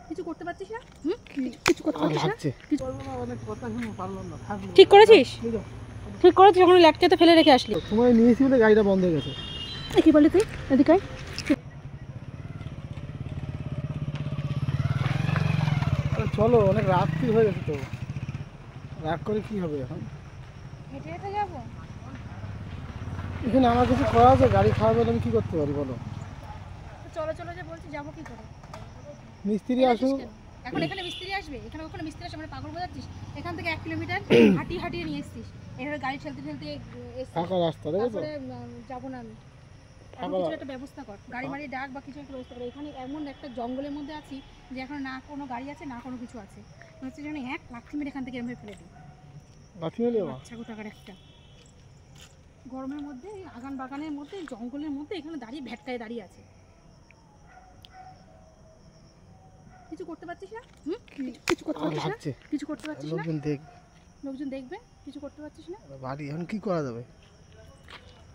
কিছু করতে পারছিস না? কিছু করতে পারছিস না? কিছু করব না, অনেক কথা শুনে পারলাম না। ঠিক করেছিস? ঠিক করেছিস, যখন ল্যাটটাতে ফেলে রেখে আসলি। সময় নিয়েছি বলে গাড়িটা বন্ধ হয়ে গেছে। কি বলি তুই? এদিকে আয়। চলো, অনেক রাত্রি হয়ে গেছে তো। রাগ করে কি হবে এখন? হেঁটে হেঁটে যাবো। এখানে আমার কিছু করা আছে, গাড়ি খারাপ হলে আমি কি করতে পারি বলো? চলো চলো যে বলছি, যাবো কি করে? মিস্ত্রি আসুক। এখন এখানে মিস্ত্রি আসবে, এখানে ওখানে মিস্ত্রি আসবে, মানে পাগল বোঝাচ্ছিস? এখান থেকে 1 কিলোমিটার হাঁটিয়ে হাঁটিয়ে নিয়ে এসছিস, এখানে গাড়ি ঠেলতে ঠেলতে এসছিস। ফাঁকা রাস্তা দেখেছো? যাবো না আমি। এখন কিছু একটা ব্যবস্থা কর, গাড়ি মারি ডাক বা কিছু একটা ব্যবস্থা কর। এখানে এমন একটা জঙ্গলের মধ্যে আছি যে এখন না কোনো গাড়ি আছে না কোনো কিছু আছে। হচ্ছে যেন এক লাথি মেরে এখান থেকে এমনি ফেলে দিই। লাথি মেরে? আচ্ছা কোথাকার একটা গরমের মধ্যে, আগান বাগানের মধ্যে, জঙ্গলের মধ্যে এখানে দাঁড়িয়ে ভেটকায় দাঁড়িয়ে আছে। কিছু করতে পারছিস না? কিছু করতে পারছিস না? কিছু করতে পারছিস না? লোকজন দেখবে, কিছু করতে পারছিস না? বাড়ি এখন কি করা যাবে?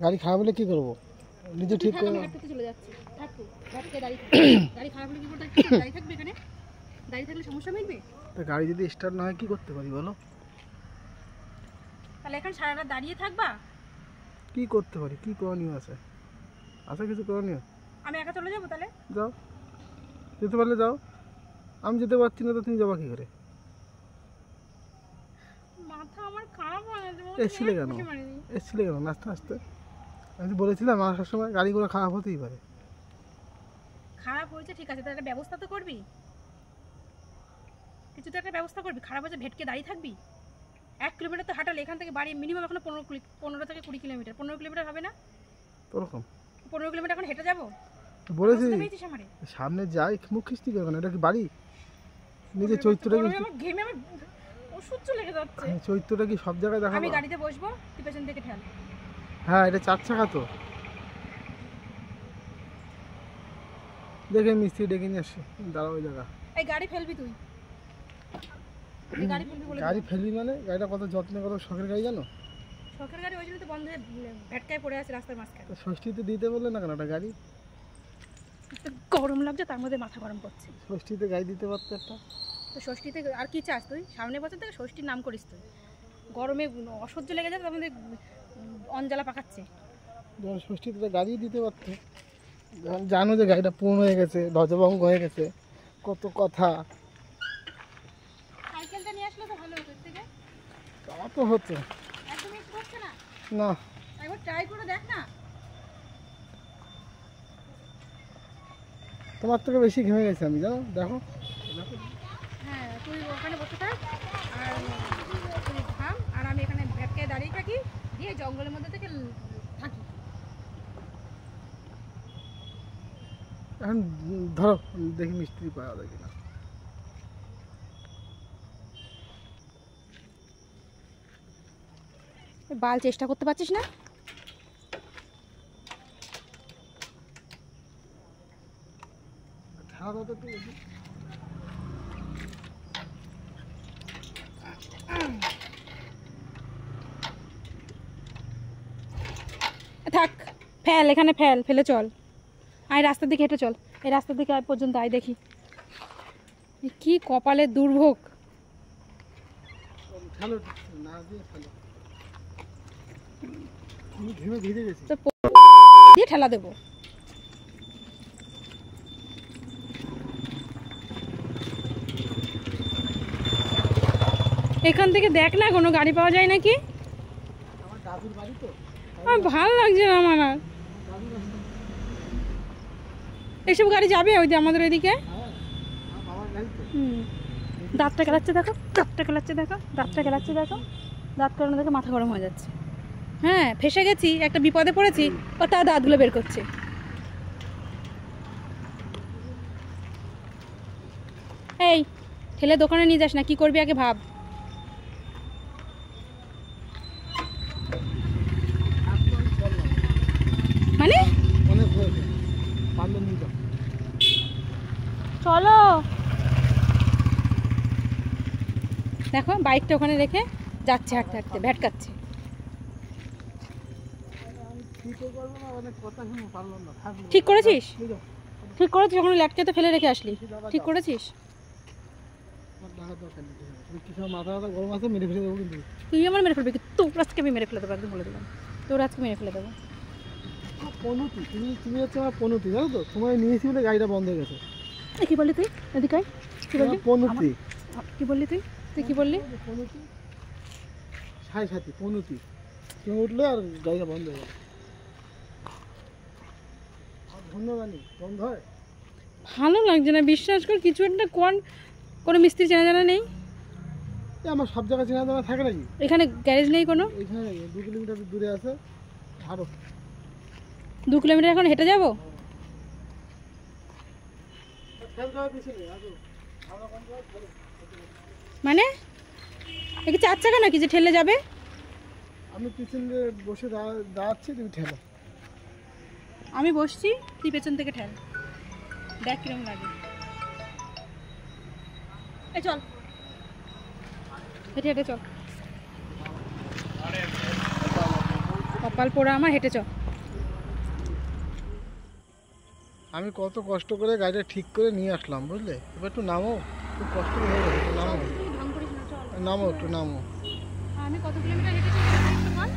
গাড়ি খারাপ হলে কি করব? নিজে ঠিক করে হাঁটতে চলে যাচ্ছি। থাকো, ভেটকে দাঁড়িয়ে গাড়ি খারাপ হলে কি করতে? দাঁড়িয়ে থাকবে এখানে? দাঁড়িয়ে থাকলে সমস্যা মিটবে? তো গাড়ি যদি স্টার্ট না হয় কি করতে পারি বলো? তাহলে এখন সারা রাত দাঁড়িয়ে থাকবা? কি করতে পারি? কি করণীয় আছে? আছে কিছু করণীয়? আমি একা চলে যাবো তাহলে? যাও, যেতে পারলে যাও। আমি যেতে পারছি না তো তুমি যাবা কি করে? মাথা আমার খারাপ হয়ে গেছে। এসছিলে কেন নাচতে নাচতে? আমি বলেছিলাম আসার সময় গাড়িগুলো খারাপ হতেই পারে। খারাপ হয়েছে ঠিক আছে, তাহলে একটা ব্যবস্থা তো করবি। কিছু তো একটা ব্যবস্থা করবি। খারাপ হয়েছে ভেটকে দাঁড়িয়ে থাকবি? 1 কিলোমিটার তো হাঁটালে, এখান থেকে বাড়ি মিনিমাম এখন 15 থেকে 20 কিলোমিটার। 15 কিলোমিটার হবে না? ওরকম 15 কিলোমিটার এখন হেঁটে যাবো? বলেছি সামনে যাই, মুখ খিস্তি করবে না। এটা কি বাড়ি? নিজের চরিত্রটা কি? ঘেমে আমার অসহ্য লেগে যাচ্ছে। চরিত্রটা কি সব জায়গায় দেখাবো? আমি গাড়িতে বসবো, তুই পেছন থেকে ঠেল। হ্যাঁ, এটা 4 চাকা তো। দেখে মিস্ত্রি ডেকে নিয়ে আসি, দাঁড়াও ওই জায়গা। এই গাড়ি ফেলবি তুই? গাড়ি ফেলবি বলে? গাড়ি ফেলবি মানে? গাড়িটা কত যত্ন করো, শখের গাড়ি জানো? শখের গাড়ি, ওই জন্য তো বন্ধ হয়ে ভেটকায় পড়ে আছে রাস্তার মাঝখানে। ষষ্ঠীতে দিতে বললে না কেন একটা গাড়ি? গরম লাগছে, তার মধ্যে মাথা গরম করছে। ষষ্ঠীতে গাড়ি দিতে পারতো একটা। তো ষষ্ঠীতে আর কি চাস তুই? সামনের বছর থেকে ষষ্ঠীর নাম করিস তুই। গরমে অসহ্য লেগে যাচ্ছে, তার মধ্যে অঞ্জলা পাকাচ্ছে। ষষ্ঠীতে গাড়ি দিতে পারতো। জানো যে গাড়িটা পুরনো হয়ে গেছে, ধ্বজভঙ্গ হয়ে গেছে, কত কথা। সাইকেলটা নিয়ে আসলে তো ভালো হতো। থেকে তা তো হতো। একদম মিস করছে না? না, একবার ট্রাই করে দেখ না। তোমার থেকে বেশি ঘেমে গেছে আমি, জানো? দেখো। হ্যাঁ, তুই ওখানে বসে থাক আর তুই থাম, আর আমি এখানে ভেটকায় দাঁড়িয়ে থাকি, দিয়ে জঙ্গলের মধ্যে থেকে থাকি। এখন ধরো, দেখি মিস্ত্রি পাওয়া যায় কিনা। বাল চেষ্টা করতে পারছিস না? থাক, ফেল এখানে, ফেলে চল। আয় রাস্তার দিকে হেঁটে চল, এই রাস্তার দিকে আয় পর্যন্ত আয়, দেখি কি কপালের দুর্ভোগ। দিয়ে ঠেলা দেবো। এখান থেকে দেখ না কোনো গাড়ি পাওয়া যায় নাকি? ভালো লাগছে না আমার আর। এইসব গাড়ি যাবে ওই যে আমাদের ওইদিকে? দাঁতটা কেলাচ্ছে দেখো, দাঁতটা কেলাচ্ছে দেখো, দাঁতটা কেলাচ্ছে দেখো। দাঁত কারণে দেখে মাথা গরম হয়ে যাচ্ছে। হ্যাঁ, ফেসে গেছি, একটা বিপদে পড়েছি, ও তার দাঁতগুলো বের করছে। এই ঠেলে দোকানে নিয়ে যাস না, কি করবি আগে ভাব। মানে চলো, দেখো বাইকটা ওখানে রেখে যাচ্ছে, হাঁটতে হাঁটতে ভেটকাচ্ছে। ঠিক করেছিস? ঠিক করেছিস, ওখানে ল্যাটকে তো ফেলে রেখে আসলি। ঠিক করেছিস? টাকা দরকার নেই, তুমি কি সব মাথা গরম আছে মেরে ফেলে দেবো কিন্তু। তুই আমার মেরে ফেলবি, তোর আজকে আমি মেরে ফেলে দেবো, একদম বলে দিলাম, তোর আজকে মেরে ফেলে দেবো। পনুতি, তুমি হচ্ছে আমার পনুতি, জানো তো? তোমার নিয়েছি বলে গাড়িটা বন্ধ হয়ে গেছে। কি বললি তুই? এদিকে আয়। কি বললি? পনুতি। কি বললি তুই? তুই কি বললি? পনুতি, সাই সাথী পনুতি। তুমি উঠলে আর গাড়িটা বন্ধ হয়ে গেছে। ধন্যবাদ, বন্ধ হয়। ভালো লাগছে না, বিশ্বাস কর, কিছু একটা কোনো মিস্ত্রি চেনা জানা নেই আমার সব জায়গায় চেনা জানা থাকে নাকি? এখানে গ্যারেজ নেই কোনো? এখানে 2 কিলোমিটার দূরে আছে। আরো 2 কিলোমিটার এখন হেঁটে যাবো? মানে এ কি 4 চাকা নাকি যে ঠেলে যাবে? আমি পিছনে বসে দাঁড়াচ্ছি, তুমি ঠেলো। আমি বসছি, তুই পেছন থেকে ঠেল, দেখ কিরকম লাগে। এই চল, হেঁটে হেঁটে চল, কপাল পোড়া আমার, হেঁটে চল। আমি কত কষ্ট করে গাড়িটা ঠিক করে নিয়ে আসলাম, বুঝলে? এবার একটু নামো, খুব কষ্ট হয়ে গেছে, একটু নামো, নামো, একটু নামো। আমি কত কিলোমিটার হেঁটেছি একটু বল।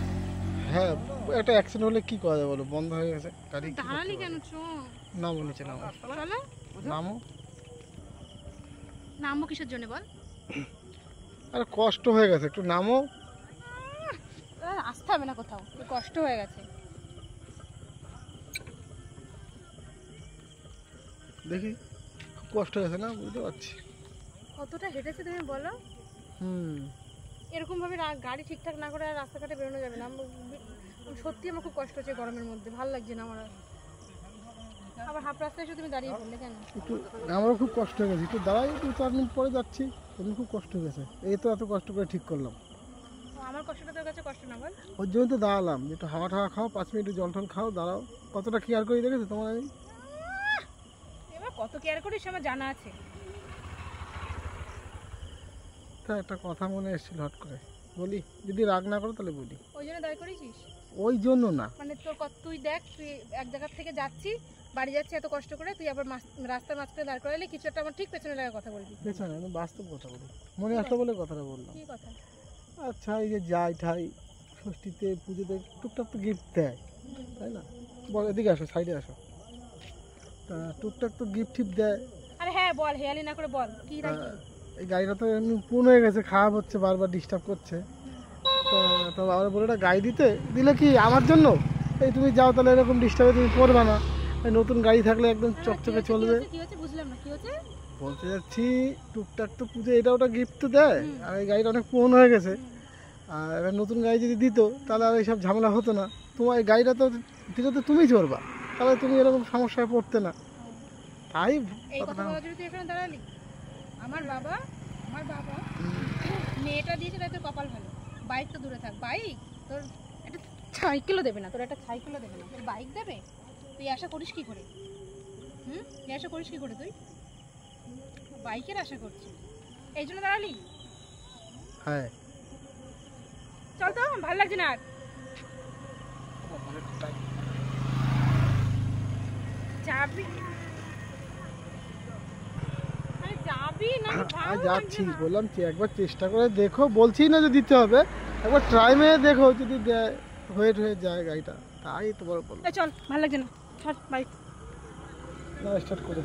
হ্যাঁ, একটা অ্যাক্সিডেন্ট হলে কি করা যাবে বলো? বন্ধ হয়ে গেছে গাড়ি। দাঁড়ালি কেন? নামো, নিচে নামো, চলো। নামো। নামবো কিসের জন্য বল? আরে কষ্ট হয়ে গেছে, একটু নামো। আসতে হবে না কোথাও, কষ্ট হয়ে গেছে। দেখি, খুব কষ্ট হয়ে গেছে না? বুঝতে পারছি। কতটা হেঁটেছে তুমি বলো? এরকম ভাবে গাড়ি ঠিকঠাক না করে আর রাস্তাঘাটে বেরোনো যাবে না। সত্যি আমার খুব কষ্ট হচ্ছে গরমের মধ্যে, ভালো লাগছে না আমার। আবার হাফ রাস্তায় এসে তুমি দাঁড়িয়ে পড়লে কেন? একটু আমারও খুব কষ্ট হয়ে গেছে, একটু দাঁড়াই, একটু 4 মিনিট পরে যাচ্ছি। তুমি খুব কষ্ট হয়ে গেছে, এই তো এত কষ্ট করে ঠিক করলাম। আমার কষ্টটা তোর কাছে কষ্ট না বল? ওর জন্য তো দাঁড়ালাম, একটু হাওয়া টাওয়া খাও, 5 মিনিট জল টল খাও, দাঁড়াও। কতটা কেয়ার করি দেখেছো তোমার আমি? এবার কত কেয়ার করিস আমার জানা আছে। তা একটা কথা মনে এসেছিল হট করে, বলি? যদি রাগ না করো তাহলে বলি। ওই জন্য দাঁড় করেছিস? ওই জন্য না, মানে তুই দেখ, তুই এক জায়গা থেকে যাচ্ছি, বাড়ি যাচ্ছি এত কষ্ট করে, তুই আবার রাস্তার মাঝখানে দাঁড় করালে কিছু একটা আমার ঠিক পেছনে লাগা কথা বলবি। পেছনে আমি বাস্তব কথা বলি, মনে আসলো বলে কথাটা বললাম। কি কথা? আচ্ছা, এই যে যাই ঠাই ষষ্ঠীতে পুজোতে টুকটাক তো গিফট দেয়, তাই না? বল, এদিকে আসো, সাইডে আসো। তা টুকটাক তো গিফট টিফট দেয়। আরে হ্যাঁ বল, হেয়ালি না করে বল, কি রাখি? এই গাড়িটা তো এমনি পুরনো হয়ে গেছে, খারাপ হচ্ছে, বারবার ডিস্টার্ব করছে। তো আবার বলে একটা গাড়ি দিলে কি আমার জন্য? এই তুমি যাও, তাহলে এরকম ডিস্টার্বে তুমি পড়বে না। এই নতুন গাড়ি থাকলে একদম চকচকে চলবে। কি হচ্ছে বুঝলাম না, কি হচ্ছে? বলতে যাচ্ছি, টুকটাক তো পুজো এটা ওটা গিফট তো দেয়, আর এই গাড়িটা অনেক পুরনো হয়ে গেছে। আর এবার নতুন গাড়ি যদি দিত তাহলে আর এইসব ঝামেলা হতো না। তোমার এই গাড়িটা তো দিলে তো তুমি চড়বা, তাহলে তুমি এরকম সমস্যায় পড়তে না। তাই এই কথা বলার জন্য তুই এখানে দাঁড়ালি? আমার বাবা মেয়েটা দিয়েছে, তাই তোর কপাল ভালো। বাইক তো দূরে থাক, বাইক তোর একটা সাইকেলও দেবে না, তোর একটা সাইকেলও দেবে না, তোর বাইক দেবে? তুই আশা করিস কি করে? তুই আশা করিস কি করে? তুই বাইকের আশা করছিস, এই জন্য দাঁড়ালি? হ্যাঁ, চল তো, ভালো লাগছে না আর। যাবি? যাবি না? যাচ্ছি, বললাম কি একবার চেষ্টা করে দেখো, বলছি না যে দিতে হবে, একবার ট্রাই মেরে দেখো, যদি দেয় হয়ে যায় গাড়িটা, তাই তোমার বললাম। চল, ভালো লাগছে না, ছাড় বাইক। না, স্টার্ট করে